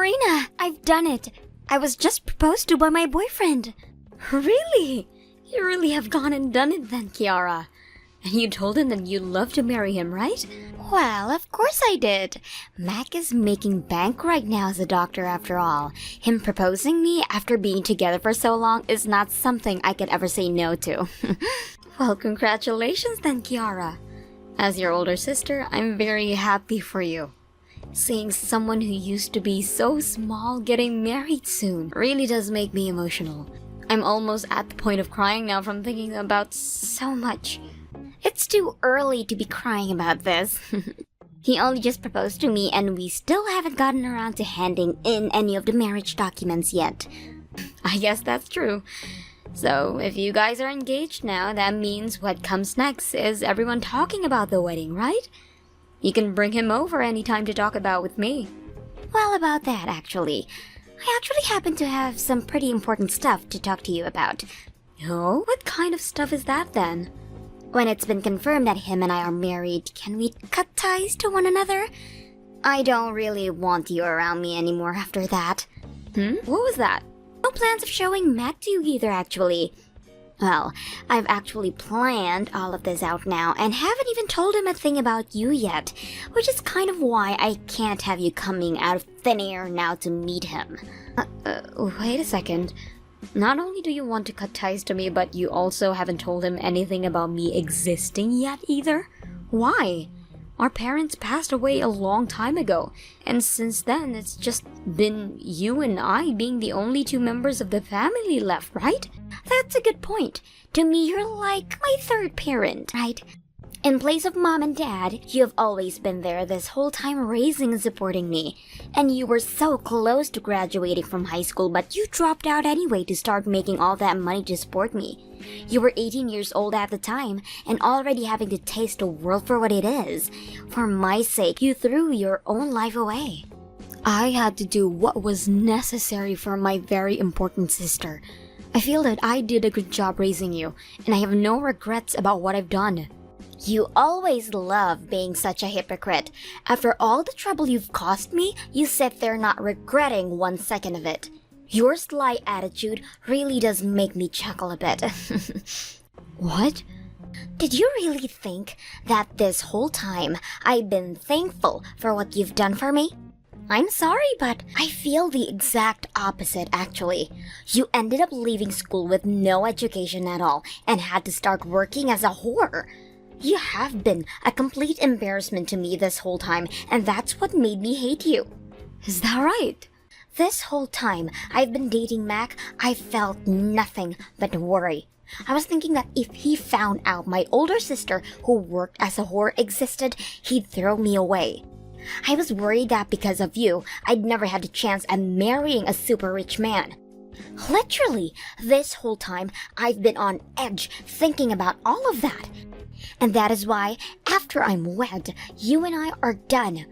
Karina, I've done it. I was just proposed to by my boyfriend. Really? You really have gone and done it then, Kiara. And you told him that you'd love to marry him, right? Well, of course I did. Mac is making bank right now as a doctor after all. Him proposing me after being together for so long is not something I could ever say no to. Well, congratulations then, Kiara. As your older sister, I'm very happy for you. Seeing someone who used to be so small getting married soon really does make me emotional. I'm almost at the point of crying now from thinking about so much. It's too early to be crying about this. He only just proposed to me and we still haven't gotten around to handing in any of the marriage documents yet. I guess that's true. So, if you guys are engaged now, that means what comes next is everyone talking about the wedding, right? You can bring him over anytime to talk about with me. Well, about that, actually. I actually happen to have some pretty important stuff to talk to you about. Oh, what kind of stuff is that then? When it's been confirmed that him and I are married, can we cut ties to one another? I don't really want you around me anymore after that. What was that? No plans of showing Mac to you either, actually. Well, I've actually planned all of this out now and haven't even told him a thing about you yet, which is kind of why I can't have you coming out of thin air now to meet him. Wait a second. Not only do you want to cut ties to me, but you also haven't told him anything about me existing yet either? Why? Our parents passed away a long time ago, and since then it's just been you and I being the only two members of the family left, right? That's a good point. To me, you're like my third parent, right? In place of mom and dad, you have always been there this whole time raising and supporting me. And you were so close to graduating from high school, but you dropped out anyway to start making all that money to support me. You were 18 years old at the time, and already having to taste the world for what it is. For my sake, you threw your own life away. I had to do what was necessary for my very important sister. I feel that I did a good job raising you, and I have no regrets about what I've done. You always love being such a hypocrite. After all the trouble you've caused me, you sit there not regretting 1 second of it. Your sly attitude really does make me chuckle a bit. What? Did you really think that this whole time I've been thankful for what you've done for me? I'm sorry, but I feel the exact opposite, actually. You ended up leaving school with no education at all and had to start working as a whore. You have been a complete embarrassment to me this whole time, and that's what made me hate you. Is that right? This whole time I've been dating Mac, I felt nothing but worry. I was thinking that if he found out my older sister who worked as a whore existed, he'd throw me away. I was worried that because of you, I'd never had a chance at marrying a super rich man. Literally, this whole time I've been on edge thinking about all of that. And that is why, after I'm wed, you and I are done.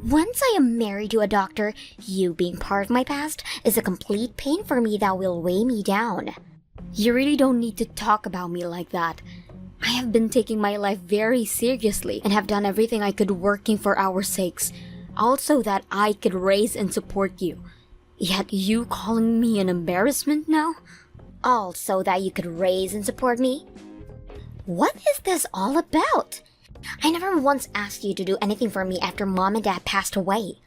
Once I am married to a doctor, you being part of my past is a complete pain for me that will weigh me down. You really don't need to talk about me like that. I have been taking my life very seriously and have done everything I could working for our sakes. Also that I could raise and support you. Yet you calling me an embarrassment now? All so that you could raise and support me? What is this all about? I never once asked you to do anything for me after mom and dad passed away.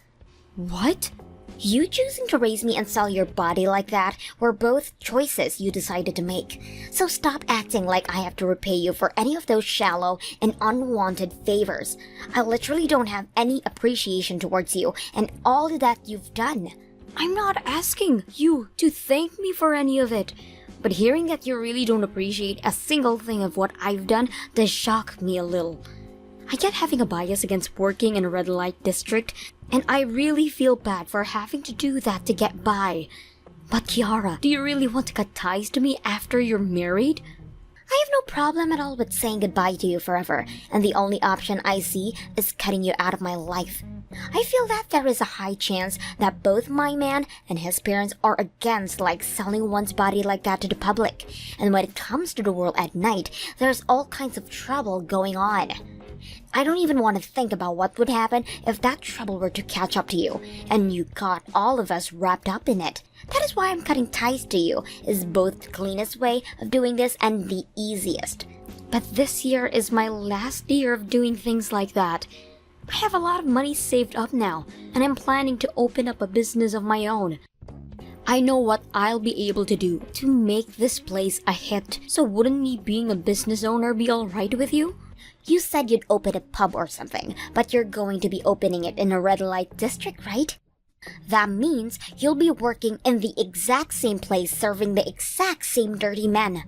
What? You choosing to raise me and sell your body like that were both choices you decided to make. So stop acting like I have to repay you for any of those shallow and unwanted favors. I literally don't have any appreciation towards you and all that you've done. I'm not asking you to thank me for any of it. But hearing that you really don't appreciate a single thing of what I've done does shock me a little. I get having a bias against working in a red light district, and I really feel bad for having to do that to get by. But Kiara, do you really want to cut ties to me after you're married? I have no problem at all with saying goodbye to you forever, and the only option I see is cutting you out of my life. I feel that there is a high chance that both my man and his parents are against selling one's body like that to the public. And when it comes to the world at night, there's all kinds of trouble going on. I don't even want to think about what would happen if that trouble were to catch up to you, and you got all of us wrapped up in it. That is why I'm cutting ties to you, is both the cleanest way of doing this and the easiest. But this year is my last year of doing things like that. I have a lot of money saved up now, and I'm planning to open up a business of my own. I know what I'll be able to do to make this place a hit, so wouldn't me being a business owner be alright with you? You said you'd open a pub or something, but you're going to be opening it in a red light district, right? That means you'll be working in the exact same place serving the exact same dirty men.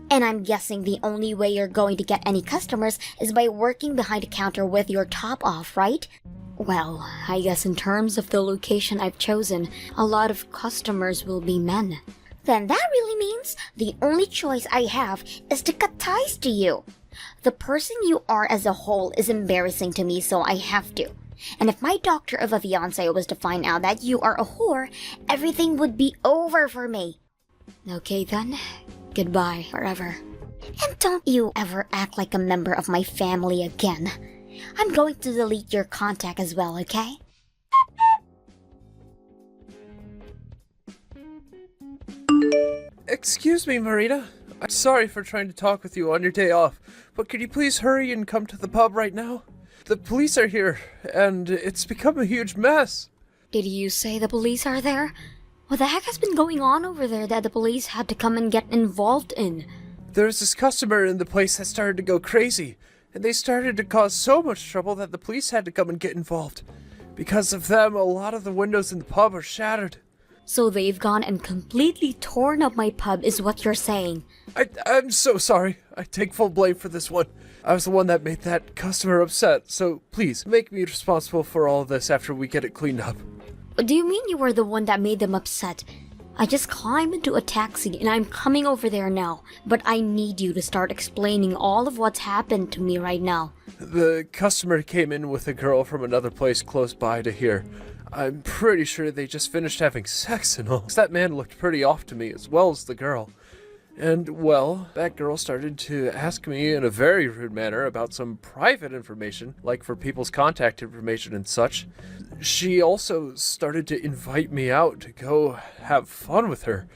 And I'm guessing the only way you're going to get any customers is by working behind a counter with your top off, right? Well, I guess in terms of the location I've chosen, a lot of customers will be men. Then that really means the only choice I have is to cut ties to you. The person you are as a whole is embarrassing to me, so I have to. And if my doctor of a fiance was to find out that you are a whore, everything would be over for me. Okay then, goodbye forever. And don't you ever act like a member of my family again. I'm going to delete your contact as well, okay? Excuse me, Marina. I'm sorry for trying to talk with you on your day off, but could you please hurry and come to the pub right now? The police are here, and it's become a huge mess. Did you say the police are there? What the heck has been going on over there that the police had to come and get involved in? There's this customer in the place that started to go crazy, and they started to cause so much trouble that the police had to come and get involved. Because of them, a lot of the windows in the pub are shattered. So they've gone and completely torn up my pub is what you're saying. I'm so sorry. I take full blame for this one. I was the one that made that customer upset, so please make me responsible for all of this after we get it cleaned up. Do you mean you were the one that made them upset? I just climbed into a taxi and I'm coming over there now, but I need you to start explaining all of what's happened to me right now. The customer came in with a girl from another place close by to here. I'm pretty sure they just finished having sex and all. That man looked pretty off to me as well as the girl. And, well, that girl started to ask me in a very rude manner about some private information, like for people's contact information and such. She also started to invite me out to go have fun with her.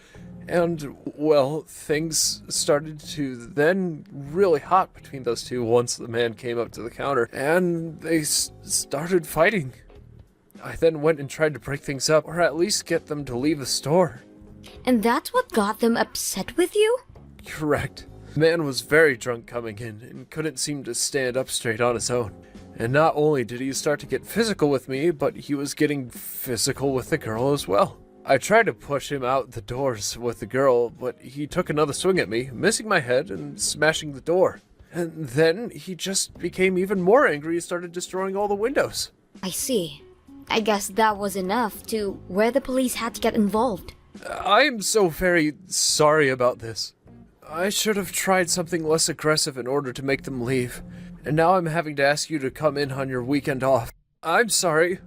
And, well, things started to then really hot between those two once the man came up to the counter, and they started fighting. I then went and tried to break things up, or at least get them to leave the store. And that's what got them upset with you? Correct. The man was very drunk coming in, and couldn't seem to stand up straight on his own. And not only did he start to get physical with me, but he was getting physical with the girl as well. I tried to push him out the doors with the girl, but he took another swing at me, missing my head and smashing the door. And then he just became even more angry and started destroying all the windows. I see. I guess that was enough to where the police had to get involved. I'm so very sorry about this. I should have tried something less aggressive in order to make them leave. And now I'm having to ask you to come in on your weekend off. I'm sorry.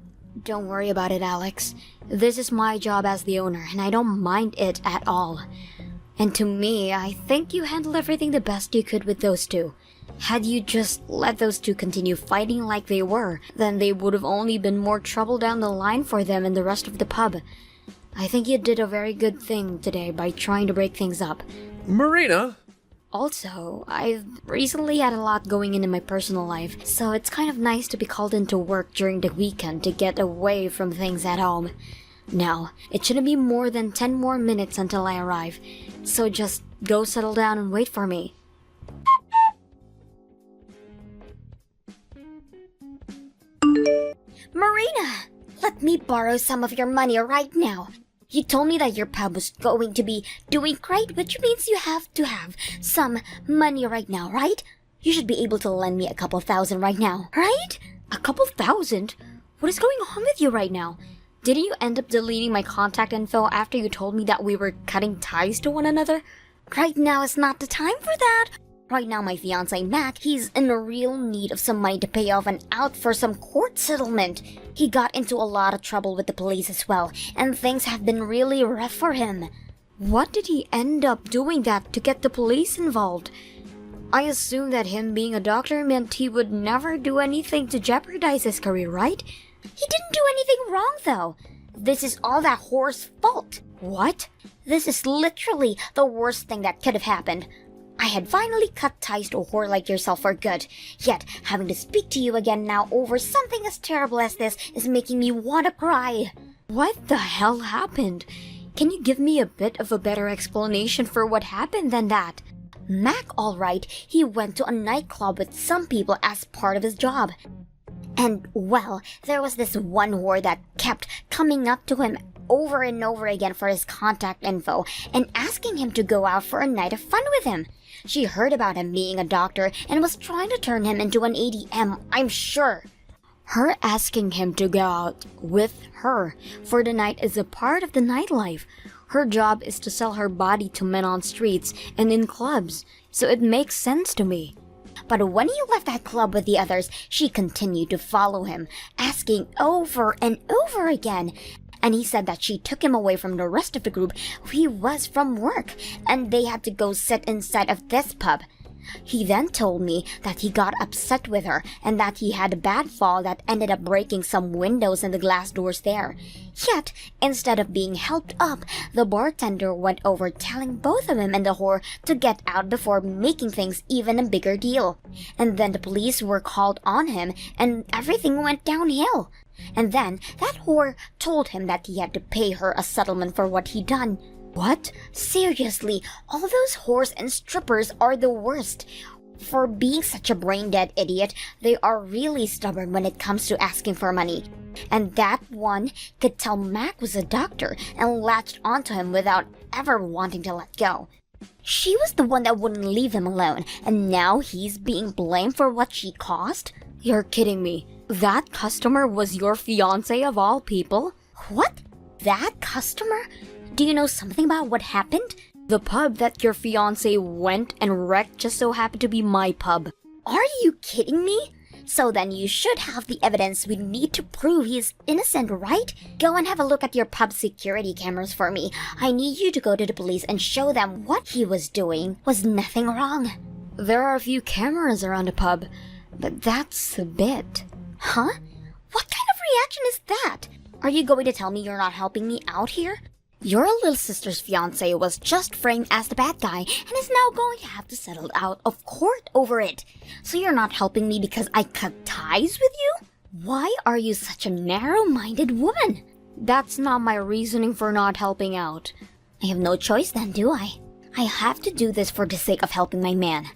Don't worry about it, Alex. This is my job as the owner, and I don't mind it at all. And to me, I think you handled everything the best you could with those two. Had you just let those two continue fighting like they were, then they would have only been more trouble down the line for them and the rest of the pub. I think you did a very good thing today by trying to break things up. Marina? Also, I've recently had a lot going in my personal life, so it's kind of nice to be called into work during the weekend to get away from things at home. Now, it shouldn't be more than 10 more minutes until I arrive, so just go settle down and wait for me. Marina! Let me borrow some of your money right now. You told me that your pub was going to be doing great, which means you have to have some money right now, right? You should be able to lend me a couple thousand right now, right? A couple thousand? What is going on with you right now? Didn't you end up deleting my contact info after you told me that we were cutting ties to one another? Right now is not the time for that. Right now, my fiancé Mac, he's in a real need of some money to pay off and out for some court settlement. He got into a lot of trouble with the police as well, and things have been really rough for him. What did he end up doing that to get the police involved? I assumed that him being a doctor meant he would never do anything to jeopardize his career, right? He didn't do anything wrong, though. This is all that whore's fault. What? This is literally the worst thing that could have happened. I had finally cut ties to a whore like yourself for good. Yet, having to speak to you again now over something as terrible as this is making me want to cry. What the hell happened? Can you give me a bit of a better explanation for what happened than that? Mac, alright, he went to a nightclub with some people as part of his job. And, well, there was this one whore that kept coming up to him over and over again for his contact info and asking him to go out for a night of fun with him. She heard about him being a doctor and was trying to turn him into an ADM, I'm sure. Her asking him to go out with her for the night is a part of the nightlife. Her job is to sell her body to men on streets and in clubs, so it makes sense to me. But when he left that club with the others, she continued to follow him, asking over and over again. And he said that she took him away from the rest of the group he was from work, and they had to go sit inside of this pub. He then told me that he got upset with her and that he had a bad fall that ended up breaking some windows and the glass doors there. Yet, instead of being helped up, the bartender went over telling both of him and the whore to get out before making things even a bigger deal. And then the police were called on him and everything went downhill. And then that whore told him that he had to pay her a settlement for what he'd done. What? Seriously, all those whores and strippers are the worst. For being such a brain-dead idiot, they are really stubborn when it comes to asking for money. And that one could tell Mac was a doctor and latched onto him without ever wanting to let go. She was the one that wouldn't leave him alone, and now he's being blamed for what she caused? You're kidding me. That customer was your fiancé of all people? What? That customer? Do you know something about what happened? The pub that your fiancé went and wrecked just so happened to be my pub. Are you kidding me? So then you should have the evidence we need to prove he is innocent, right? Go and have a look at your pub security cameras for me. I need you to go to the police and show them what he was doing was nothing wrong. There are a few cameras around the pub, but that's a bit. Huh? What kind of reaction is that? Are you going to tell me you're not helping me out here? Your little sister's fiancé was just framed as the bad guy and is now going to have to settle out of court over it. So you're not helping me because I cut ties with you? Why are you such a narrow-minded woman? That's not my reasoning for not helping out. I have no choice then, do I? I have to do this for the sake of helping my man.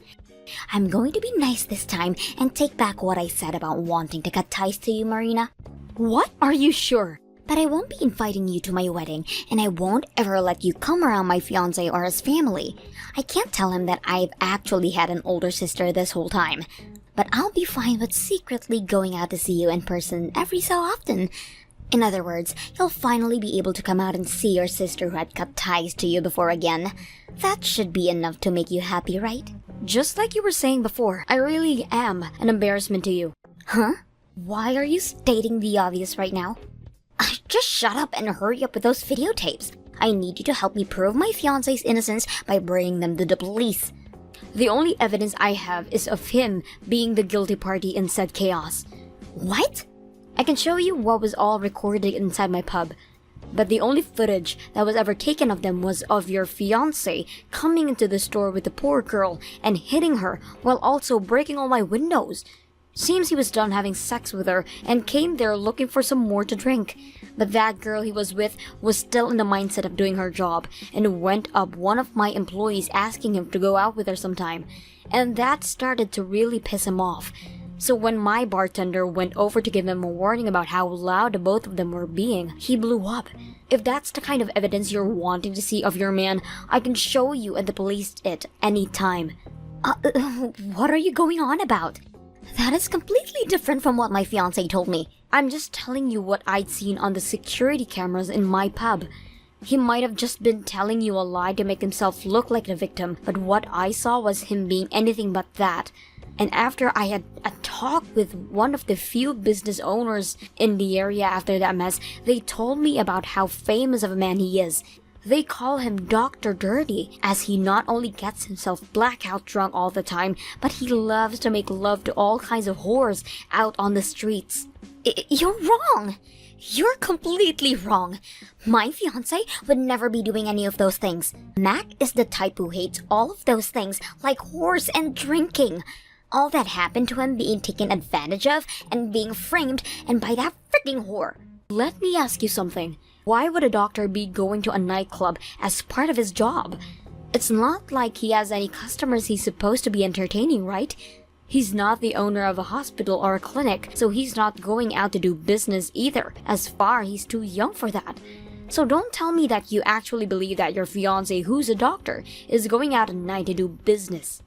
I'm going to be nice this time and take back what I said about wanting to cut ties to you, Marina. What? Are you sure? But I won't be inviting you to my wedding, and I won't ever let you come around my fiancé or his family. I can't tell him that I've actually had an older sister this whole time. But I'll be fine with secretly going out to see you in person every so often. In other words, you'll finally be able to come out and see your sister who had cut ties to you before again. That should be enough to make you happy, right? Just like you were saying before, I really am an embarrassment to you. Huh? Why are you stating the obvious right now? Just shut up and hurry up with those videotapes. I need you to help me prove my fiancé's innocence by bringing them to the police. The only evidence I have is of him being the guilty party in said chaos. What? I can show you what was all recorded inside my pub, but the only footage that was ever taken of them was of your fiancé coming into the store with the poor girl and hitting her while also breaking all my windows. Seems he was done having sex with her and came there looking for some more to drink. But that girl he was with was still in the mindset of doing her job and went up one of my employees asking him to go out with her sometime. And that started to really piss him off. So when my bartender went over to give him a warning about how loud the both of them were being, he blew up. If that's the kind of evidence you're wanting to see of your man, I can show you and the police it any time. What are you going on about? That is completely different from what my fiancé told me. I'm just telling you what I'd seen on the security cameras in my pub. He might have just been telling you a lie to make himself look like the victim, but what I saw was him being anything but that. And after I had a talk with one of the few business owners in the area after that mess, they told me about how famous of a man he is. They call him Dr. Dirty, as he not only gets himself blackout drunk all the time, but he loves to make love to all kinds of whores out on the streets. You're wrong. You're completely wrong. My fiance would never be doing any of those things. Mac is the type who hates all of those things, like whores and drinking. All that happened to him being taken advantage of and being framed, and by that freaking whore. Let me ask you something. Why would a doctor be going to a nightclub as part of his job? It's not like he has any customers he's supposed to be entertaining, right? He's not the owner of a hospital or a clinic, so he's not going out to do business either. As far, he's too young for that. So don't tell me that you actually believe that your fiance, who's a doctor, is going out at night to do business.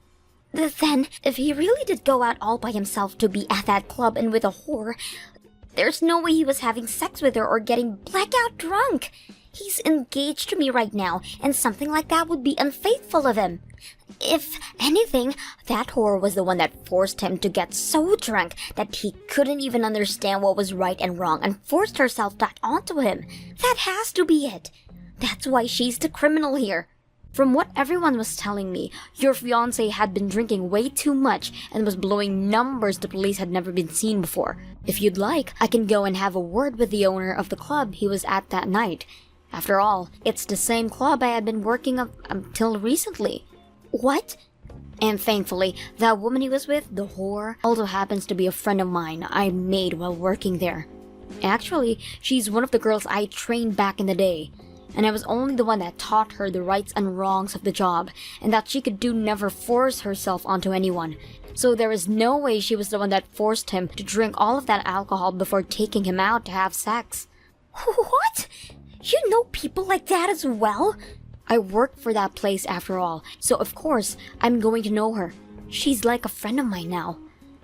Then, if he really did go out all by himself to be at that club and with a whore, there's no way he was having sex with her or getting blackout drunk. He's engaged to me right now, and something like that would be unfaithful of him. If anything, that whore was the one that forced him to get so drunk that he couldn't even understand what was right and wrong and forced herself back onto him. That has to be it. That's why she's the criminal here. From what everyone was telling me, your fiancé had been drinking way too much and was blowing numbers the police had never been seen before. If you'd like, I can go and have a word with the owner of the club he was at that night. After all, it's the same club I had been working of until recently. What? And thankfully, that woman he was with, the whore, also happens to be a friend of mine I made while working there. Actually, she's one of the girls I trained back in the day. And I was only the one that taught her the rights and wrongs of the job, and that she could never force herself onto anyone. So there is no way she was the one that forced him to drink all of that alcohol before taking him out to have sex. What? You know people like that as well? I worked for that place after all, so of course I'm going to know her. She's like a friend of mine now.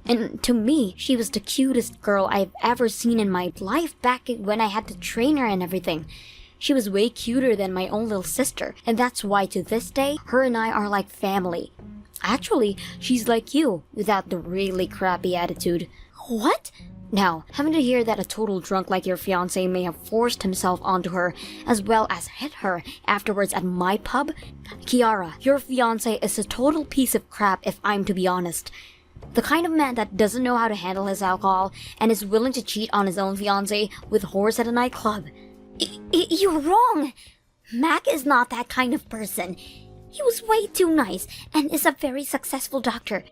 And to me, she was the cutest girl I've ever seen in my life back when I had to train her and everything. She was way cuter than my own little sister, and that's why to this day, her and I are like family. Actually, she's like you, without the really crappy attitude. What? Now, having to hear that a total drunk like your fiancé may have forced himself onto her, as well as hit her afterwards at my pub? Kiara, your fiancé is a total piece of crap if I'm to be honest. The kind of man that doesn't know how to handle his alcohol, and is willing to cheat on his own fiancé with whores at a nightclub. You're wrong. Mac is not that kind of person. He was way too nice and is a very successful doctor.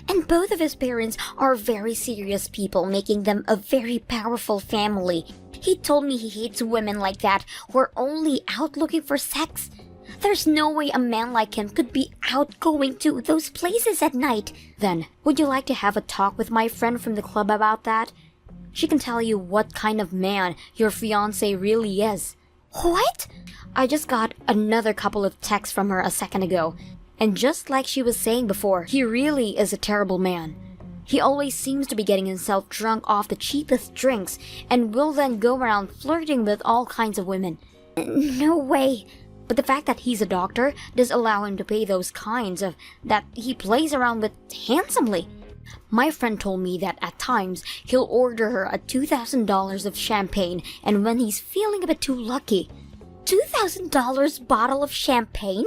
And both of his parents are very serious people, making them a very powerful family. He told me he hates women like that who are only out looking for sex. There's no way a man like him could be out going to those places at night. Then, would you like to have a talk with my friend from the club about that? She can tell you what kind of man your fiancé really is. What? I just got another couple of texts from her a second ago. And just like she was saying before, he really is a terrible man. He always seems to be getting himself drunk off the cheapest drinks and will then go around flirting with all kinds of women. No way. But the fact that he's a doctor does allow him to pay those kinds of that he plays around with handsomely. My friend told me that at times he'll order her a $2,000 of champagne, and when he's feeling a bit too lucky, $2,000 bottle of champagne?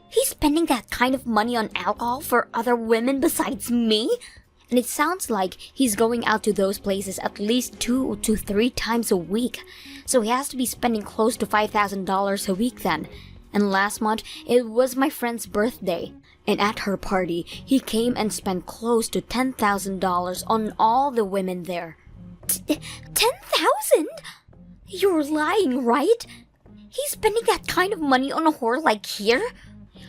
He's spending that kind of money on alcohol for other women besides me? And it sounds like he's going out to those places at least 2 to 3 times a week. So he has to be spending close to $5,000 a week then. And last month, it was my friend's birthday. And at her party, he came and spent close to $10,000 on all the women there. 10,000? You're lying, right? He's spending that kind of money on a whore like here?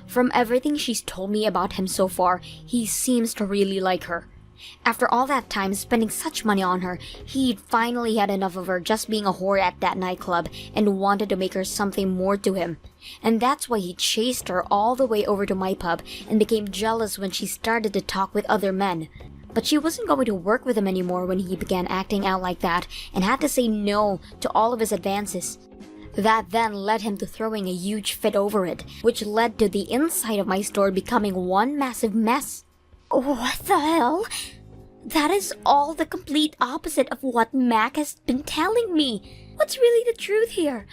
From everything she's told me about him so far, he seems to really like her. After all that time spending such money on her, he'd finally had enough of her just being a whore at that nightclub and wanted to make her something more to him. And that's why he chased her all the way over to my pub and became jealous when she started to talk with other men. But she wasn't going to work with him anymore when he began acting out like that and had to say no to all of his advances. That then led him to throwing a huge fit over it, which led to the inside of my store becoming one massive mess. What the hell? That is all the complete opposite of what Mac has been telling me. What's really the truth here?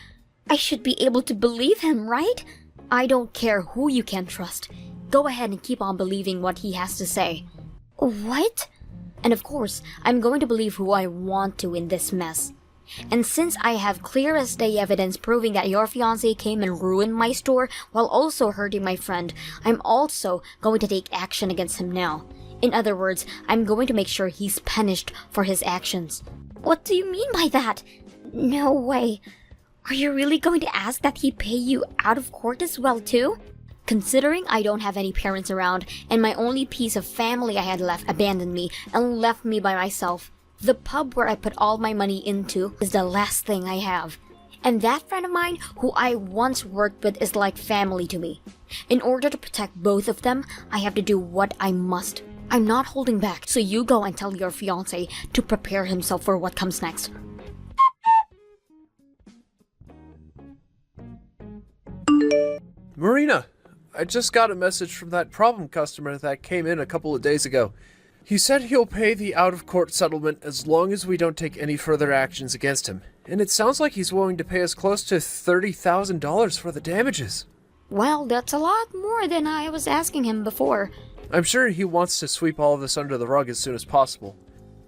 I should be able to believe him, right? I don't care who you can trust. Go ahead and keep on believing what he has to say. What? And of course, I'm going to believe who I want to in this mess. And since I have clear as day evidence proving that your fiancé came and ruined my store while also hurting my friend, I'm also going to take action against him now. In other words, I'm going to make sure he's punished for his actions. What do you mean by that? No way. Are you really going to ask that he pay you out of court as well too? Considering I don't have any parents around and my only piece of family I had left abandoned me and left me by myself, the pub where I put all my money into is the last thing I have. And that friend of mine who I once worked with is like family to me. In order to protect both of them, I have to do what I must. I'm not holding back, so you go and tell your fiancé to prepare himself for what comes next. Marina, I just got a message from that problem customer that came in a couple of days ago. He said he'll pay the out-of-court settlement as long as we don't take any further actions against him. And it sounds like he's willing to pay us close to $30,000 for the damages. Well, that's a lot more than I was asking him before. I'm sure he wants to sweep all of this under the rug as soon as possible.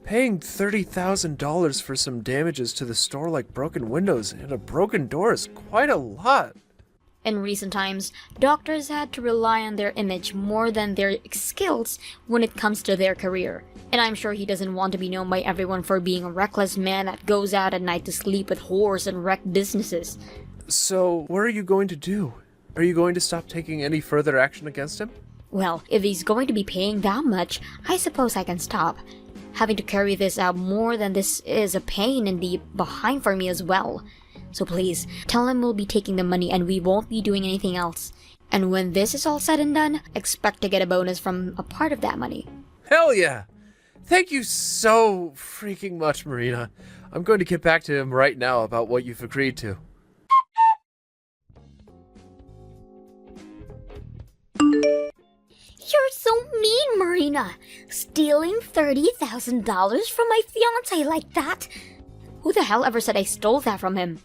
Paying $30,000 for some damages to the store like broken windows and a broken door is quite a lot. In recent times, doctors had to rely on their image more than their skills when it comes to their career. And I'm sure he doesn't want to be known by everyone for being a reckless man that goes out at night to sleep with whores and wreck businesses. So, what are you going to do? Are you going to stop taking any further action against him? Well, if he's going to be paying that much, I suppose I can stop. Having to carry this out more than this is a pain in the behind for me as well. So please, tell him we'll be taking the money and we won't be doing anything else. And when this is all said and done, expect to get a bonus from a part of that money. Hell yeah! Thank you so freaking much, Marina. I'm going to get back to him right now about what you've agreed to. You're so mean, Marina. Stealing $30,000 from my fiancé like that? Who the hell ever said I stole that from him?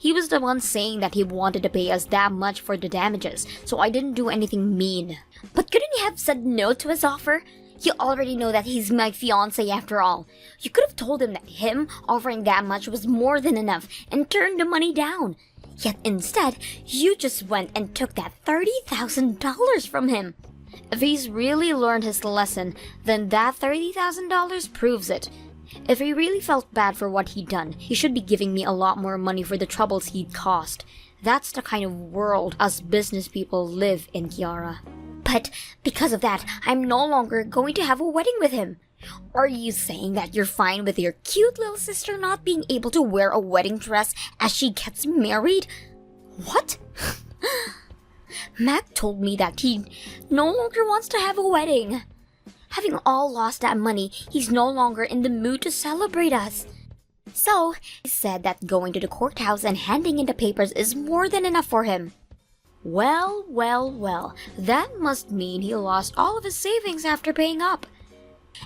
He was the one saying that he wanted to pay us that much for the damages, so I didn't do anything mean. But couldn't you have said no to his offer? You already know that he's my fiancé after all. You could have told him that him offering that much was more than enough and turned the money down. Yet instead, you just went and took that $30,000 from him. If he's really learned his lesson, then that $30,000 proves it. If he really felt bad for what he'd done, he should be giving me a lot more money for the troubles he'd caused. That's the kind of world us business people live in, Kiara. But because of that, I'm no longer going to have a wedding with him. Are you saying that you're fine with your cute little sister not being able to wear a wedding dress as she gets married? What? Mac told me that he no longer wants to have a wedding. Having all lost that money, he's no longer in the mood to celebrate us. So, he said that going to the courthouse and handing in the papers is more than enough for him. Well, well, well, that must mean he lost all of his savings after paying up.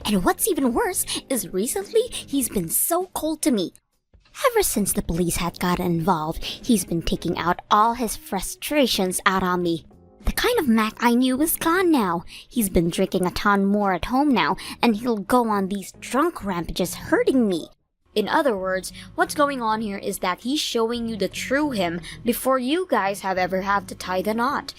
And what's even worse is recently he's been so cold to me. Ever since the police had gotten involved, he's been taking out all his frustrations out on me. The kind of Mac I knew is gone now. He's been drinking a ton more at home now, and he'll go on these drunk rampages hurting me. In other words, what's going on here is that he's showing you the true him before you guys have ever had to tie the knot.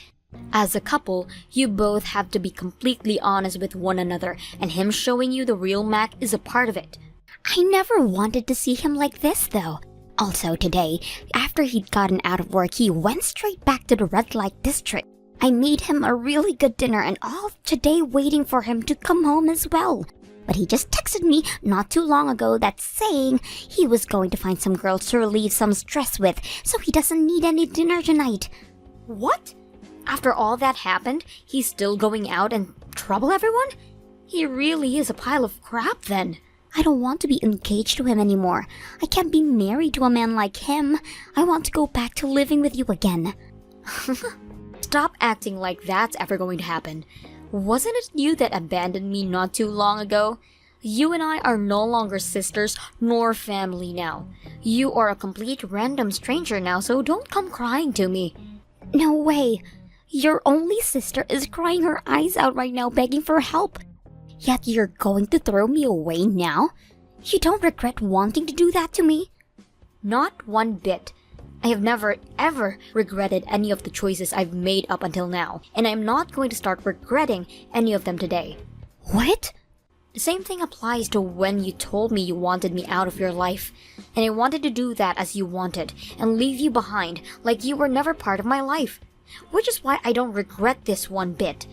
As a couple, you both have to be completely honest with one another, and him showing you the real Mac is a part of it. I never wanted to see him like this, though. Also today, after he'd gotten out of work, he went straight back to the red light district. I made him a really good dinner and all today waiting for him to come home as well. But he just texted me not too long ago that saying he was going to find some girls to relieve some stress with, so he doesn't need any dinner tonight. What? After all that happened, he's still going out and trouble everyone? He really is a pile of crap then. I don't want to be engaged to him anymore. I can't be married to a man like him. I want to go back to living with you again. Stop acting like that's ever going to happen. Wasn't it you that abandoned me not too long ago? You and I are no longer sisters nor family now. You are a complete random stranger now, so don't come crying to me. No way. Your only sister is crying her eyes out right now begging for help. Yet you're going to throw me away now? You don't regret wanting to do that to me? Not one bit. I have never ever regretted any of the choices I've made up until now, and I'm not going to start regretting any of them today. What? The same thing applies to when you told me you wanted me out of your life, and I wanted to do that as you wanted, and leave you behind like you were never part of my life. Which is why I don't regret this one bit.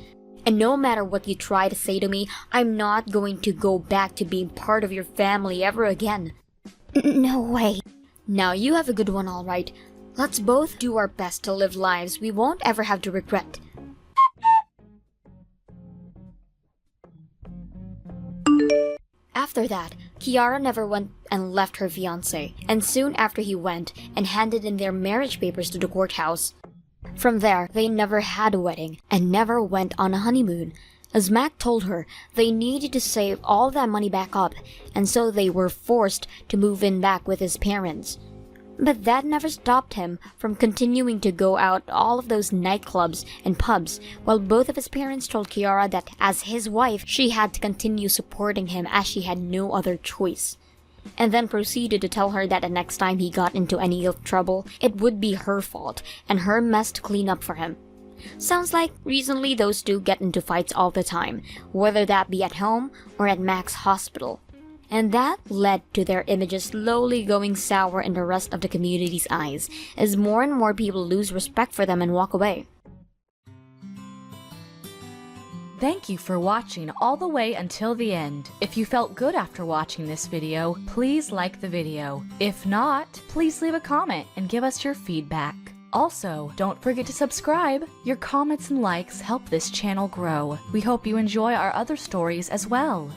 And no matter what you try to say to me, I'm not going to go back to being part of your family ever again. No way. Now you have a good one, alright. Let's both do our best to live lives we won't ever have to regret. After that, Kiara never went and left her fiancé, and soon after he went and handed in their marriage papers to the courthouse. From there, they never had a wedding and never went on a honeymoon. As Mac told her, they needed to save all that money back up, and so they were forced to move in back with his parents. But that never stopped him from continuing to go out all of those nightclubs and pubs, while both of his parents told Kiara that as his wife, she had to continue supporting him as she had no other choice. And then proceeded to tell her that the next time he got into any trouble, it would be her fault and her mess to clean up for him. Sounds like recently those two get into fights all the time, whether that be at home or at Mac's hospital. And that led to their images slowly going sour in the rest of the community's eyes, as more and more people lose respect for them and walk away. Thank you for watching all the way until the end. If you felt good after watching this video, please like the video. If not, please leave a comment and give us your feedback. Also, don't forget to subscribe. Your comments and likes help this channel grow. We hope you enjoy our other stories as well.